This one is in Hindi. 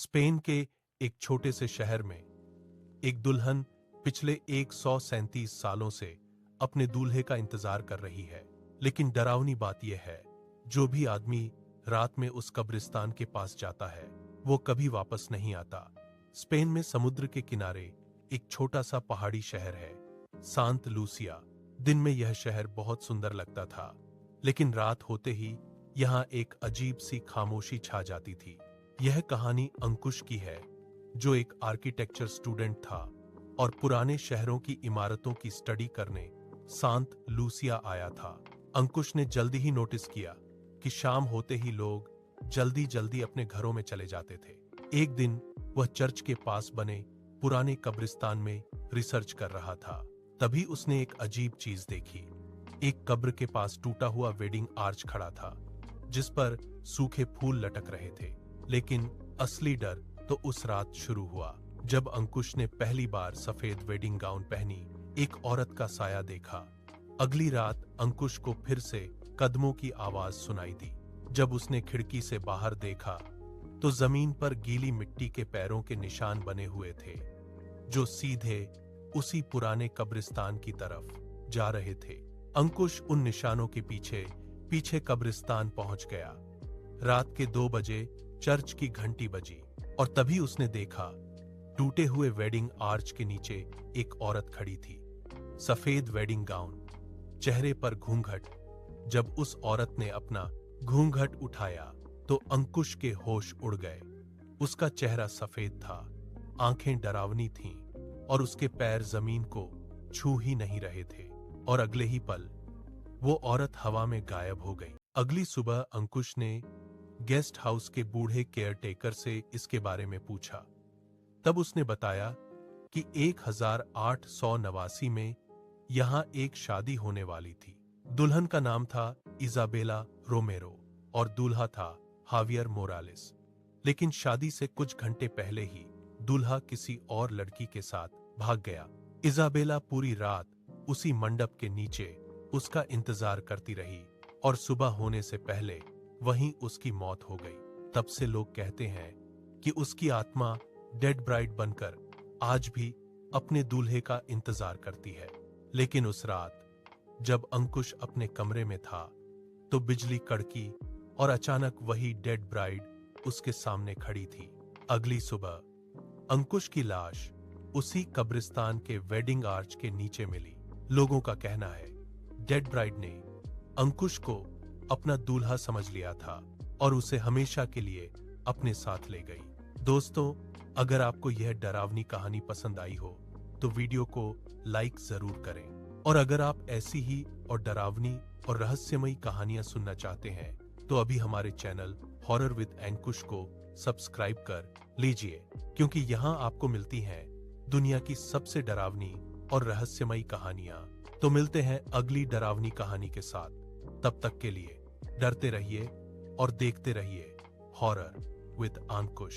स्पेन के एक छोटे से शहर में एक दुल्हन पिछले 137 सालों से अपने दूल्हे का इंतजार कर रही है। लेकिन डरावनी बात यह है, जो भी आदमी रात में उस कब्रिस्तान के पास जाता है वो कभी वापस नहीं आता। स्पेन में समुद्र के किनारे एक छोटा सा पहाड़ी शहर है, सांत लूसिया। दिन में यह शहर बहुत सुंदर लगता था, लेकिन रात होते ही यहाँ एक अजीब सी खामोशी छा जाती थी। यह कहानी अंकुश की है, जो एक आर्किटेक्चर स्टूडेंट था और पुराने शहरों की इमारतों की स्टडी करने सांत लूसिया आया था। अंकुश ने जल्दी ही नोटिस किया कि शाम होते ही लोग जल्दी जल्दी अपने घरों में चले जाते थे। एक दिन वह चर्च के पास बने पुराने कब्रिस्तान में रिसर्च कर रहा था। तभी उसने एक अजीब चीज देखी। एक कब्र के पास टूटा हुआ वेडिंग आर्च खड़ा था, जिस पर सूखे फूल लटक रहे थे। लेकिन असली डर तो उस रात शुरू हुआ, जब अंकुश ने पहली बार सफेद वेडिंग गाउन पहनी एक औरत का साया देखा। अगली रात अंकुश को फिर से कदमों की आवाज सुनाई दी। जब उसने खिड़की से बाहर देखा तो जमीन पर गीली मिट्टी के पैरों के निशान बने हुए थे, जो सीधे उसी पुराने कब्रिस्तान की तरफ जा रहे थे। अंकुश उन निशानों के पीछे पीछे कब्रिस्तान पहुंच गया। रात के 2 बजे चर्च की घंटी बजी और तभी उसने देखा, टूटे हुए वेडिंग आर्च के नीचे एक औरत खड़ी थी, सफेद वेडिंग गाउन, चेहरे पर घूंघट। जब उस औरत ने अपना घूंघट उठाया तो अंकुश के होश उड़ गए। उसका चेहरा सफेद था, आंखें डरावनी थीं और उसके पैर जमीन को छू ही नहीं रहे थे। और अगले ही पल वो औरत हवा में गायब हो गई। अगली सुबह अंकुश ने गेस्ट हाउस के बूढ़े केयरटेकर से इसके बारे में पूछा। तब उसने बताया कि 1889 में यहां एक शादी होने वाली थी। दुल्हन का नाम था इजाबेला रोमेरो और दूल्हा था हावियर मोरालेस। लेकिन शादी से कुछ घंटे पहले ही दूल्हा किसी और लड़की के साथ भाग गया। इजाबेला पूरी रात उसी मंडप के नीचे उसका इंतजार करती रही और सुबह होने से पहले वहीं उसकी मौत हो गई। तब से लोग कहते हैं कि उसकी आत्मा डेड ब्राइड बनकर आज भी अपने दूल्हे का इंतजार करती है। लेकिन उस रात जब अंकुश अपने कमरे में था तो बिजली कड़की और अचानक वही डेड ब्राइड उसके सामने खड़ी थी। अगली सुबह अंकुश की लाश उसी कब्रिस्तान के वेडिंग आर्च के नीचे मिली। लोगों का कहना है डेड ब्राइड ने अंकुश को अपना दूल्हा समझ लिया था और उसे हमेशा के लिए अपने साथ ले गई। दोस्तों, अगर आपको यह डरावनी कहानी पसंद आई हो तो वीडियो को लाइक जरूर करें, और अगर आप ऐसी ही और डरावनी और रहस्यमयी कहानियां सुनना चाहते हैं तो अभी हमारे चैनल हॉरर विद अंकुश को सब्सक्राइब कर लीजिए, क्योंकि यहाँ आपको मिलती हैं दुनिया की सबसे डरावनी और रहस्यमयी कहानियां। तो मिलते हैं अगली डरावनी कहानी के साथ। तब तक के लिए डरते रहिए और देखते रहिए हॉरर विद अंकुश।